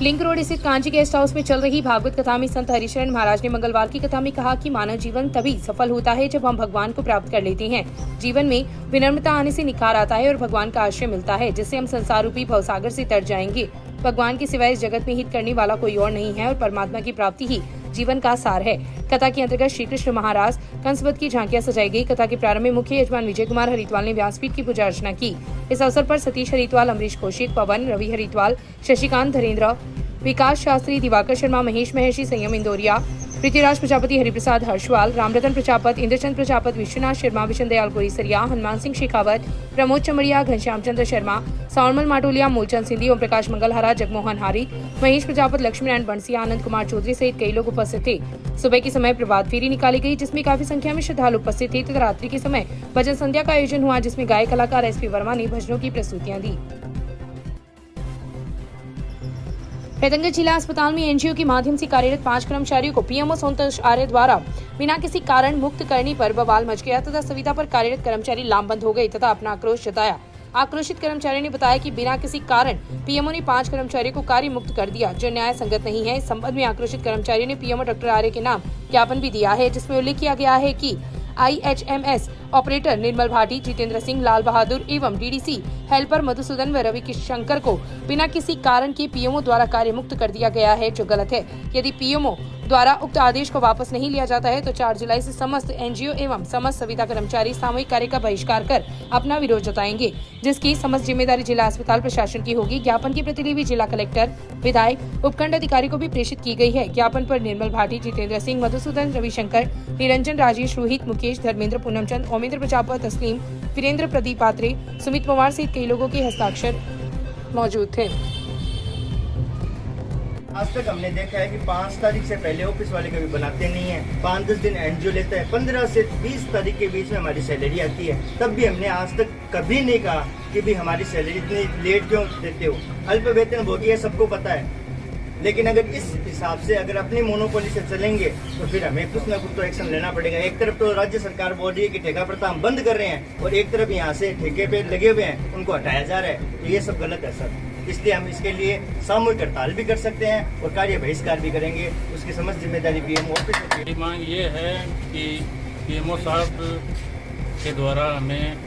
Link road स्थित Kanchi guest house में चल रही भागवत कथा में संत हरिशरण महाराज ने मंगलवार की कथा में कहा कि मानव जीवन तभी सफल होता है जब हम भगवान को प्राप्त कर लेते हैं। जीवन में विनम्रता आने से निखार आता है और भगवान का आश्रय मिलता है, जिससे हम संसार रूपी भवसागर से तर जाएंगे। भगवान के सिवाय इस जगत में हित करने वाला कोई और नहीं है और परमात्मा की प्राप्ति ही जीवन का सार है। कथा के अंतर्गत श्री कृष्ण महाराज कंसवध की झांकियां सजाई गई। कथा के प्रारंभ में मुख्य यजमान विजय कुमार हरिद्वाल ने व्यासपीठ की पूजा अर्चना की। इस अवसर पर सतीश हरिद्वाल, अमरीश कौशिक, पवन, रवि हरिद्वाल, शशिकांत धरेंद्र, विकास शास्त्री, दिवाकर शर्मा, महेश महर्षि, संयम इंदौरिया, पृथ्वीराज प्रजापति, हरिप्रसाद हर्षवाल, रामरतन प्रजापत, इंद्रचंद प्रजापत, विश्वनाथ शर्मा, विशन दयाल गोरीसरिया, हनुमान सिंह शेखावत, प्रमोद चमड़िया, घनश्याम चंद्र शर्मा, सावरमल माटोलिया, मूलचंद सिंधी, ओम प्रकाश मंगलहारा, जगमोहन हारी, महेश प्रजापत, लक्ष्मीनारायण बंसिया, आनंद कुमार चौधरी सहित कई लोग उपस्थित थे। सुबह के समय प्रभात फेरी निकाली गई, जिसमें काफी संख्या में श्रद्धालु उपस्थित थे तथा रात्रि के समय भजन संध्या का आयोजन हुआ, जिसमें गायक कलाकार एसपी वर्मा ने भजनों की प्रस्तुतियां दी। फतेहगंज जिला अस्पताल में एनजीओ के माध्यम से कार्यरत 5 कर्मचारियों को पीएमओ संतोष आर्य द्वारा बिना किसी कारण मुक्त करने पर बवाल मच गया तथा संविदा पर कार्यरत कर्मचारी लामबंद हो गए तथा अपना आक्रोश जताया। आक्रोशित कर्मचारी ने बताया कि बिना किसी कारण पीएमओ ने 5 कर्मचारियों को कार्य मुक्त कर दिया, जो न्याय संगत नहीं है। इस संबंध में आक्रोशित कर्मचारियों ने पीएमओ डॉक्टर आर्य के नाम ज्ञापन भी दिया है, जिसमें उल्लेख किया गया है कि IHMS ऑपरेटर निर्मल भाटी, जितेंद्र सिंह, लाल बहादुर एवं डीडीसी हेल्पर मधुसूदन व रवि शंकर को बिना किसी कारण के पीएमओ द्वारा कार्य मुक्त कर दिया गया है, जो गलत है। यदि पीएमओ द्वारा उक्त आदेश को वापस नहीं लिया जाता है तो 4 जुलाई से समस्त एनजीओ एवं समस्त संविदा कर्मचारी सामूहिक कार्य का बहिष्कार कर अपना विरोध जताएंगे, जिसकी समस्त जिम्मेदारी जिला अस्पताल प्रशासन की होगी। ज्ञापन की प्रतिलिपि जिला कलेक्टर, विधायक, उपखंड अधिकारी को भी प्रेषित की गई है। ज्ञापन पर निर्मल भाटी, जितेंद्र सिंह, मधुसूदन, रविशंकर, निरंजन, राजेश, रोहित, मुकेश, धर्मेंद्र, पूनमचंद, ओमेंद्र प्रजापत, तस्लीम, वीरेंद्र, प्रदीप पात्रे, सुमित पवार सहित कई लोगों के हस्ताक्षर मौजूद थे। आज तक हमने देखा है कि 5 तारीख से पहले ऑफिस वाले कभी बनाते नहीं है, 5-10 दिन एनजीओ लेता है, 15 से 20 तारीख के बीच में हमारी सैलरी आती है। तब भी हमने आज तक कभी नहीं कहा कि भी हमारी सैलरी इतनी लेट क्यों देते हो। अल्प वेतन भोगी है, सबको पता है। लेकिन अगर इस हिसाब से अगर अपनी मोनोपोली से चलेंगे तो फिर हमें कुछ ना कुछ तो एक्शन लेना पड़ेगा। एक तरफ तो राज्य सरकार बोल रही है कि ठेका प्रथा हम बंद कर रहे हैं और एक तरफ यहाँ से ठेके पे लगे हुए हैं उनको हटाया जा रहा है, तो ये सब गलत है सर। इसलिए हम इसके लिए सामूहिक हड़ताल भी कर सकते हैं और कार्य बहिष्कार भी करेंगे। उसकी समस्त जिम्मेदारी पीएमओ ऑफिस की। मांग ये है कि पीएमओ साहब के द्वारा हमें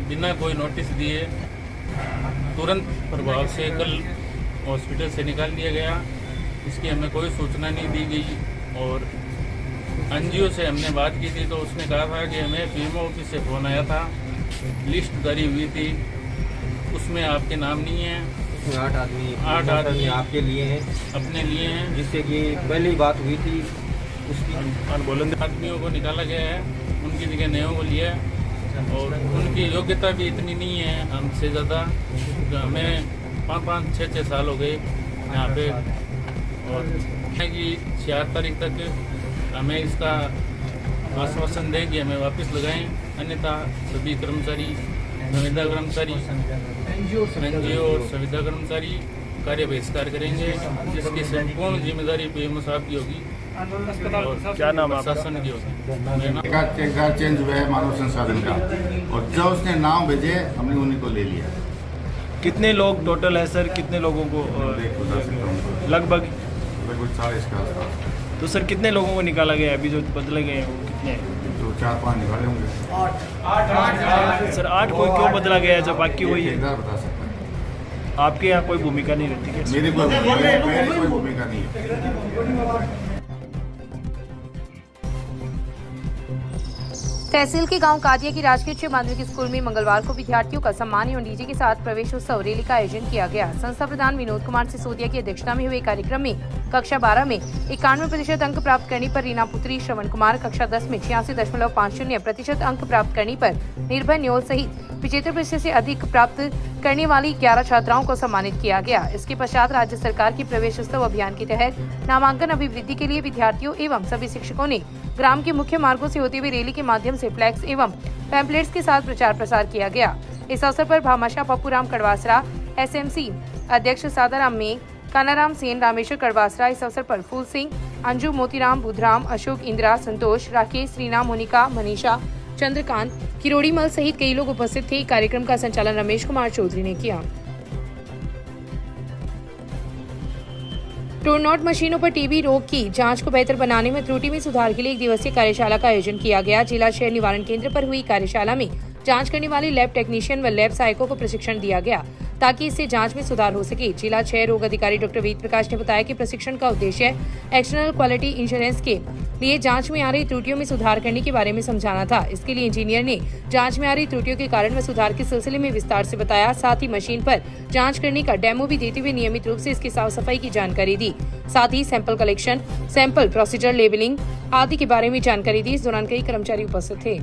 बिना कोई नोटिस दिए तुरंत प्रभाव से कल हॉस्पिटल से निकाल दिया गया। इसकी हमें कोई सूचना नहीं दी गई और एनजीओ से हमने बात की थी तो उसने कहा था कि हमें पीएमओ ऑफिस से फ़ोन आया था, लिस्ट जारी हुई थी, उसमें आपके नाम नहीं है। 8 आदमी आपके लिए हैं, अपने लिए हैं, जिससे कि पहली बात हुई थी उसकी बुलंद आदमियों को निकाला गया है, उनकी जगह नयों को लिया और उनकी योग्यता भी इतनी नहीं है हमसे ज़्यादा। हमें 5-5, 6-6 साल हो गए यहाँ पे और कि 4 तारीख तक हमें इसका आश्वासन दें कि हमें वापस लगाएं, अन्यथा सभी कर्मचारी, संविदा कर्मचारी, एनजीओ और संविदा कर्मचारी कार्य बहिष्कार करेंगे, जिसकी संपूर्ण जिम्मेदारी पीएमओ साहब की होगी और क्या नाम प्रशासन की होगी। ठेकेदार चेंज हुआ है मानव संसाधन का और जो उसने नाम भेजे हमने उन्हीं को ले लिया। कितने लोग टोटल है सर? कितने लोगों को लगभग 40 के आसपास। तो सर कितने लोगों को निकाला गया अभी जो बदले गए हैं वो कितने हैं? तो 4-5 निकाले होंगे। 8 सर 8 को क्यों बदला गया जब बाकी वही है? बता सकता है। आपके यहाँ कोई भूमिका नहीं रहती क्या? मेरी कोई भूमिका नहीं है। तहसील के गांव कादिया की राजकीय उच्च माध्यमिक स्कूल में मंगलवार को विद्यार्थियों का सम्मान एवं डीजे के साथ प्रवेश उत्सव रैली का आयोजन किया गया। संस्था प्रधान विनोद कुमार सिसोदिया की अध्यक्षता में हुए कार्यक्रम में कक्षा 12 में 91% अंक प्राप्त करने पर रीना पुत्री, श्रवण कुमार, कक्षा 10 में 86.50% अंक प्राप्त करने पर निर्भय न्योल सहित 75% से अधिक प्राप्त करने वाली 11 छात्राओं को सम्मानित किया गया। इसके पश्चात राज्य सरकार की प्रवेश उत्सव अभियान के तहत नामांकन अभिवृद्धि के लिए विद्यार्थियों एवं सभी शिक्षकों ने ग्राम के मुख्य मार्गों से होते हुए रैली के माध्यम से फ्लैक्स एवं पैम्पलेट्स के साथ प्रचार प्रसार किया गया। इस अवसर पर भामाशाह पप्पूराम कड़वासरा, SMC अध्यक्ष सादाराम में, कानाराम सेन, रामेश्वर कड़वासरा, इस अवसर पर फूल सिंह, अंजू, मोतीराम, बुधराम, अशोक, इंदिरा, संतोष, राकेश, रीना, मोनिका, मनीषा, चंद्रकांत, किरोड़ीमल सहित कई लोग उपस्थित थे। कार्यक्रम का संचालन रमेश कुमार चौधरी ने किया। टोरनॉट मशीनों पर टीबी रोग की जांच को बेहतर बनाने में त्रुटि में सुधार के लिए 1 दिवसीय कार्यशाला का आयोजन किया गया। जिला क्षय निवारण केंद्र पर हुई कार्यशाला में जांच करने वाले लैब टेक्नीशियन व लैब सहायकों को प्रशिक्षण दिया गया ताकि इससे जांच में सुधार हो सके। जिला क्षय रोग अधिकारी डॉक्टर वेद प्रकाश ने बताया कि प्रशिक्षण का उद्देश्य एक्सटर्नल क्वालिटी इंश्योरेंस के लिए जांच में आ रही त्रुटियों में सुधार करने के बारे में समझाना था। इसके लिए इंजीनियर ने जांच में आ रही त्रुटियों के कारण व सुधार के सिलसिले में विस्तार से बताया। साथ ही मशीन पर जांच करने का डेमो भी देते हुए नियमित रूप से इसकी साफ सफाई की जानकारी दी। साथ ही sample collection, sample procedure, labelling आदि के बारे में जानकारी दी। इस दौरान कई कर्मचारी उपस्थित थे।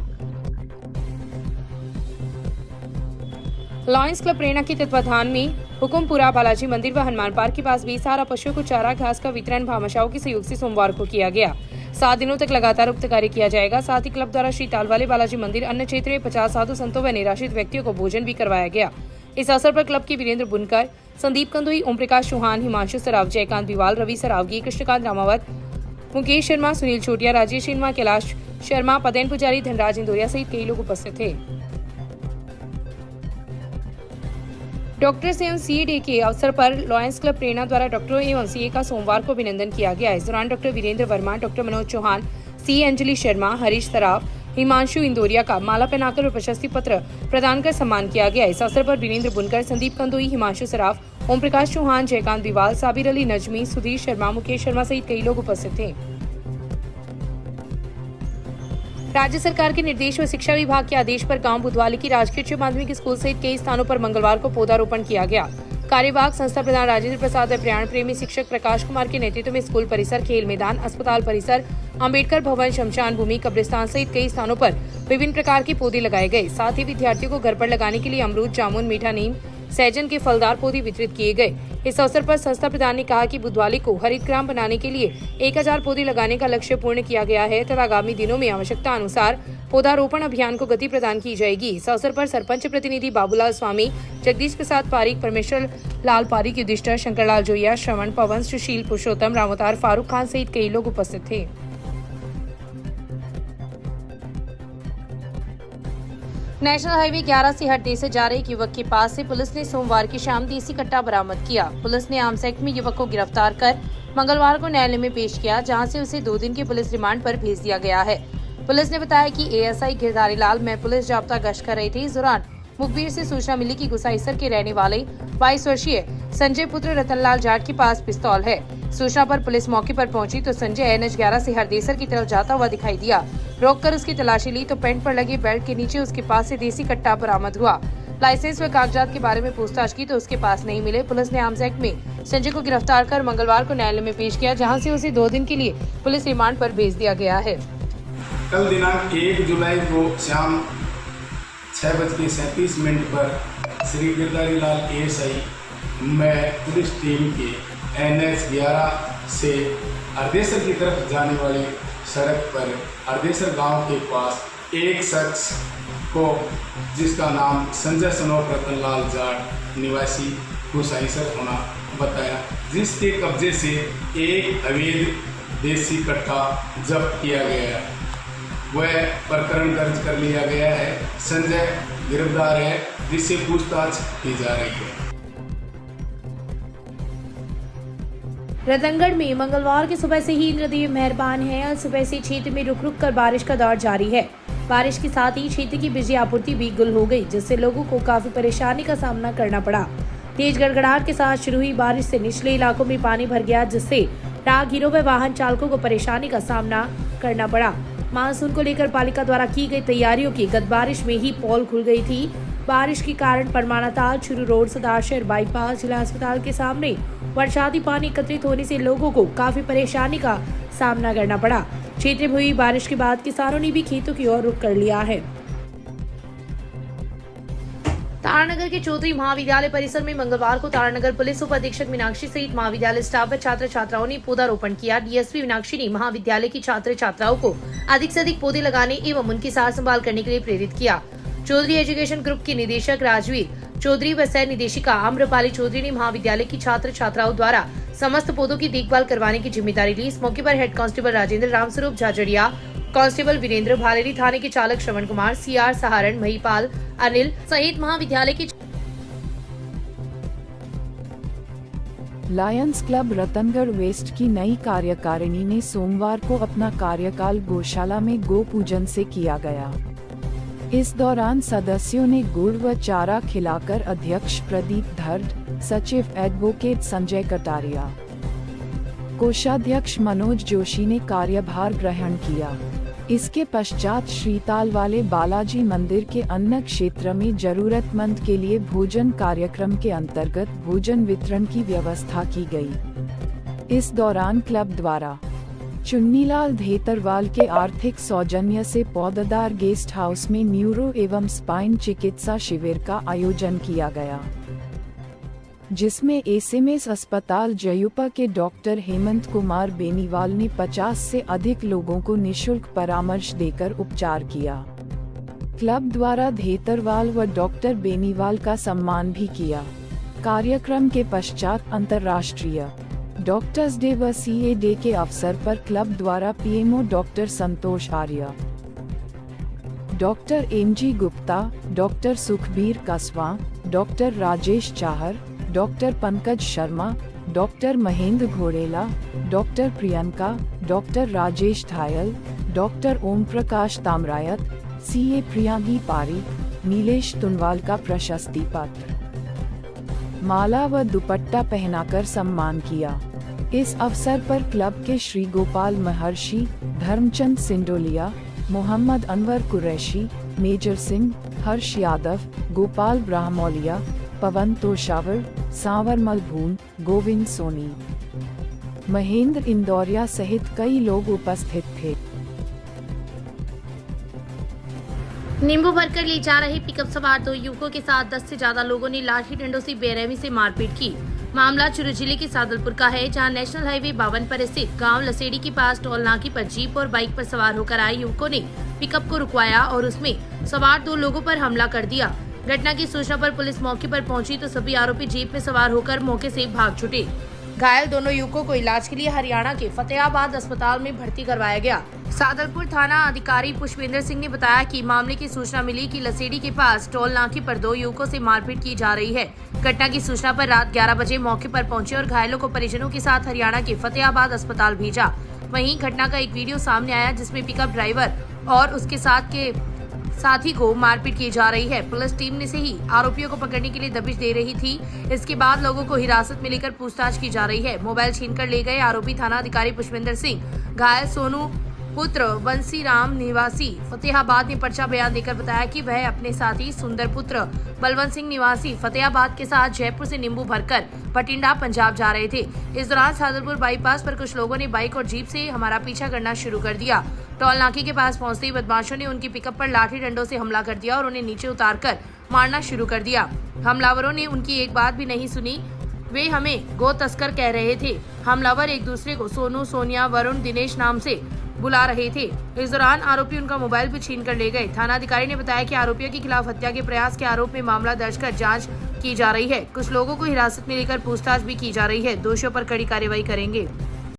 लॉयंस क्लब प्रेरणा के तत्वाधान में हुकुमपुरा बालाजी मंदिर व हनुमान पार्क के पास बेसहारा पशुओं को चारा घास का वितरण भामाशाहों के सहयोग से सोमवार को किया गया। 7 दिनों तक लगातार उक्त कार्य किया जाएगा। साथ ही क्लब द्वारा श्री तालवाले बालाजी मंदिर अन्य क्षेत्र में 50 साधु संतों व निराश्रित व्यक्तियों को भोजन भी करवाया गया। इस अवसर पर क्लब के वीरेंद्र बुनकर, संदीप कंदोई, ओम प्रकाश चौहान, हिमांशु सराव, जयकांत बिवाल, रवि सरावगी, कृष्णकांत रामावत, मुकेश शर्मा, सुनील छोटिया, राजेश शर्मा, कैलाश शर्मा, पदेन पुजारी, धनराज इंदौरिया सहित कई लोग उपस्थित थे। डॉक्टर्स एवं सीए डे के अवसर पर लॉयंस क्लब प्रेरणा द्वारा डॉक्टरों एवं सीए का सोमवार को अभिनंदन किया गया। इस दौरान doctor Virendra Verma, doctor Manoj Chauhan, CA Anjali Sharma, Harish Sarav, Himanshu Indoria का माला पहनाकर और प्रशस्ति पत्र प्रदान कर सम्मान किया गया। इस अवसर पर वीरेंद्र बुनकर, संदीप कंदोई, हिमांशु सराफ, ओम प्रकाश चौहान, जयकांत बिवाल, साबिर अली नजमी, सुधीर शर्मा, मुकेश शर्मा सहित कई लोग उपस्थित थे। राज्य सरकार के निर्देश व शिक्षा विभाग के आदेश पर गांव बुधवाली की राजकीय उच्च माध्यमिक स्कूल सहित कई स्थानों पर मंगलवार को पौधारोपण किया गया। कार्यवाहक संस्था प्रधान राजेंद्र प्रसाद व प्रयाण प्रेमी शिक्षक प्रकाश कुमार के नेतृत्व में स्कूल परिसर, खेल मैदान, अस्पताल परिसर, अंबेडकर भवन, शमशान भूमि, कब्रिस्तान सहित कई स्थानों पर विभिन्न प्रकार के पौधे लगाए गए। साथ ही विद्यार्थियों को घर पर लगाने के लिए अमरूद, जामुन, मीठा नीम, सहजन के फलदार पौधे वितरित किए गए। इस अवसर पर संस्था प्रधान ने कहा कि बुधवाली को हरित ग्राम बनाने के लिए 1000 पौधे लगाने का लक्ष्य पूर्ण किया गया है तथा आगामी दिनों में आवश्यकता अनुसार पौधारोपण अभियान को गति प्रदान की जाएगी। इस अवसर पर सरपंच प्रतिनिधि बाबूलाल स्वामी, जगदीश प्रसाद पारीक, परमेश्वर लाल पारीक, युधिष्ठर, शंकरलाल जोया, श्रवण, पवन, सुशील, पुरुषोत्तम, रामोतार, फारूक खान सहित कई लोग उपस्थित थे। नेशनल हाईवे 11 से हरदे से जा रहे एक युवक के पास से पुलिस ने सोमवार की शाम देसी कट्टा बरामद किया। पुलिस ने आर्म्स एक्ट में युवक को गिरफ्तार कर मंगलवार को न्यायालय में पेश किया, जहां से उसे 2 दिन के पुलिस रिमांड पर भेज दिया गया है। पुलिस ने बताया कि एएसआई गिरधारी लाल में पुलिस जाब्ता गश्त कर रहे थे। इस दौरान मुखबिर से सूचना मिली कि गुसाईसर के रहने वाले 22 वर्षीय संजय पुत्र रतनलाल जाट के पास पिस्तौल है। सूचना पर पुलिस मौके पर पहुंची तो संजय NH 11 से हरदेसर की तरफ जाता हुआ दिखाई दिया। रोककर उसकी तलाशी ली तो पैंट पर लगे बेल्ट के नीचे उसके पास से देसी कट्टा बरामद हुआ। लाइसेंस व कागजात के बारे में पूछताछ की तो उसके पास नहीं मिले। पुलिस ने आर्म्स एक्ट में संजय को गिरफ्तार कर मंगलवार को न्यायालय में पेश किया, जहाँ से उसे 2 दिन के लिए पुलिस रिमांड पर भेज दिया गया है। कल दिनांक 1 जुलाई को शाम 6:37 पर श्री गिरधारी लाल ASI में पुलिस टीम के NH 11 से हरदेसर की तरफ जाने वाली सड़क पर हरदेसर गांव के पास एक शख्स को, जिसका नाम संजय सनोफ रतनलाल जाट निवासी गुसाईसर होना बताया, जिसके कब्जे से एक अवैध देसी कट्टा जब्त किया गया। वह प्रकरण दर्ज कर लिया गया है। संजय गिरफ्तार है, जिससे पूछताछ की जा रही है। रतनगढ़ में मंगलवार की सुबह से ही इंद्रदेव मेहरबान है और सुबह से क्षेत्र में रुक रुक कर बारिश का दौर जारी है। बारिश के साथ ही क्षेत्र की बिजली आपूर्ति भी गुल हो गई, जिससे लोगों को काफी परेशानी का सामना करना पड़ा। तेज गड़गड़ाहट के साथ शुरू हुई बारिश से निचले इलाकों में पानी भर गया, जिससे राहगीरों व वाहन चालकों को परेशानी का सामना करना पड़ा। मानसून को लेकर पालिका द्वारा की गई तैयारियों की गत बारिश में ही पोल खुल गई थी। बारिश के कारण परमाणाताल, चुरू रोड, सदाशहर बाईपास, जिला अस्पताल के सामने बरसाती पानी एकत्रित होने से लोगों को काफी परेशानी का सामना करना पड़ा। क्षेत्र में हुई बारिश के बाद किसानों ने भी खेतों की ओर रुख कर लिया है। तारानगर के चौधरी महाविद्यालय परिसर में मंगलवार को तारानगर पुलिस उप अधीक्षक मीनाक्षी सहित महाविद्यालय स्टाफ व छात्र छात्राओं ने पौधारोपण किया। डीएसपी मीनाक्षी ने महाविद्यालय की छात्र छात्राओं को अधिक से अधिक पौधे लगाने एवं उनकी सार संभाल करने के लिए प्रेरित किया। चौधरी एजुकेशन ग्रुप के निदेशक राजवीर चौधरी व सह निदेशिका आम्रपाली चौधरी ने महाविद्यालय की छात्र छात्राओं द्वारा समस्त पौधों की देखभाल करवाने की जिम्मेदारी ली। इस मौके पर head constable Rajendra, Ramswaroop Jhajharia, constable Virendra, Bhaleri थाने के चालक श्रवण कुमार, CR सहारण, महिपाल, अनिल सहित महाविद्यालय की लायंस क्लब रतनगढ़ वेस्ट की नई कार्यकारिणी ने सोमवार को अपना कार्यकाल गौशाला में गो पूजन से किया गया। इस दौरान सदस्यों ने गुड़ व चारा खिलाकर अध्यक्ष प्रदीप धर्ड, सचिव एडवोकेट संजय कटारिया, कोषाध्यक्ष मनोज जोशी ने कार्यभार ग्रहण किया। इसके पश्चात श्रीताल वाले बालाजी मंदिर के अन्न क्षेत्र में जरूरतमंद के लिए भोजन कार्यक्रम के अंतर्गत भोजन वितरण की व्यवस्था की गई। इस दौरान क्लब द्वारा चुन्नीलाल धेतरवाल के आर्थिक सौजन्य से पौदादार गेस्ट हाउस में न्यूरो एवं स्पाइन चिकित्सा शिविर का आयोजन किया गया, जिसमें एसएमएस अस्पताल जयुपा के डॉक्टर हेमंत कुमार बेनीवाल ने 50 से अधिक लोगों को निशुल्क परामर्श देकर उपचार किया। क्लब द्वारा धेतरवाल व डॉक्टर बेनीवाल का सम्मान भी किया। कार्यक्रम के पश्चात अंतर्राष्ट्रीय डॉक्टर्स डे व सीए डे के अवसर पर क्लब द्वारा PMO doctor Santosh Arya, doctor M G Gupta, doctor Sukhbir Kaswa, doctor Rajesh Chahar, doctor Pankaj Sharma, doctor Mahendra घोड़ेला, doctor Priyanka, doctor Rajesh Dhayal, doctor Om Prakash Tamrayat, CA Priyangi Pari, Nilesh Tunwal का प्रशस्ति पत्र, माला व दुपट्टा पहनाकर सम्मान किया। इस अवसर पर क्लब के श्री गोपाल महर्षि, धर्मचंद सिंडोलिया, मोहम्मद अनवर कुरैशी, मेजर सिंह, हर्ष यादव, गोपाल ब्राह्मौलिया, पवन तोशावर, सांवरमल भून, गोविंद सोनी, महेंद्र इंदौरिया सहित कई लोग उपस्थित थे। नींबू भरकर ले जा रहे पिकअप सवार 2 युवकों के साथ 10 से ज्यादा लोगों ने लाठी डंडों से बेरहमी से मारपीट की। मामला चुरू जिले के सादलपुर का है, जहां नेशनल हाईवे 52 पर स्थित गांव लसेड़ी के पास टोल नाके पर जीप और बाइक पर सवार होकर आए युवकों ने पिकअप को रुकवाया और उसमें सवार 2 लोगों पर हमला कर दिया। घटना की सूचना पर पुलिस मौके पर पहुंची तो सभी आरोपी जीप में सवार होकर मौके से भाग छूटे। घायल दोनों युवकों को इलाज के लिए हरियाणा के फतेहाबाद अस्पताल में भर्ती करवाया गया। सादलपुर थाना अधिकारी पुष्पेंद्र सिंह ने बताया कि मामले की सूचना मिली कि लसेड़ी के पास टोल नाके पर 2 युवकों से मारपीट की जा रही है। घटना की सूचना पर रात 11 बजे मौके पर पहुंचे और घायलों को परिजनों के साथ हरियाणा के फतेहाबाद अस्पताल भेजा। वहीं घटना का एक वीडियो सामने आया जिसमें पिकअप ड्राइवर और उसके साथी को मारपीट की जा रही है। पुलिस टीम ने से ही आरोपियों को पकड़ने के लिए दबिश दे रही थी। इसके बाद लोगों को हिरासत में लेकर पूछताछ की जा रही है। मोबाइल छीनकर ले गए आरोपी थाना अधिकारी पुष्पेंद्र सिंह, घायल सोनू पुत्र बंसीराम निवासी फतेहाबाद ने पर्चा बयान देकर बताया कि वह अपने साथी सुंदर पुत्र बलवंत सिंह निवासी फतेहाबाद के साथ जयपुर से नींबू भरकर बठिंडा पंजाब जा रहे थे। इस दौरान सादलपुर बाईपास पर कुछ लोगों ने बाइक और जीप से हमारा पीछा करना शुरू कर दिया। टोल नाके के पास पहुंचते ही बदमाशों ने उनकी पिकअप पर लाठी डंडों से हमला कर दिया और उन्हें नीचे उतारकर मारना शुरू कर दिया। हमलावरों ने उनकी एक बात भी नहीं सुनी। वे हमें गो तस्कर कह रहे थे। हमलावर एक दूसरे को सोनू, सोनिया, वरुण, दिनेश नाम से बुला रहे थे। इस दौरान आरोपी उनका मोबाइल भी छीन कर ले गए। थाना अधिकारी ने बताया कि आरोपियों के खिलाफ हत्या के प्रयास के आरोप में मामला दर्ज कर जांच की जा रही है। कुछ लोगों को हिरासत में लेकर पूछताछ भी की जा रही है। दोषियों पर कड़ी कार्रवाई करेंगे।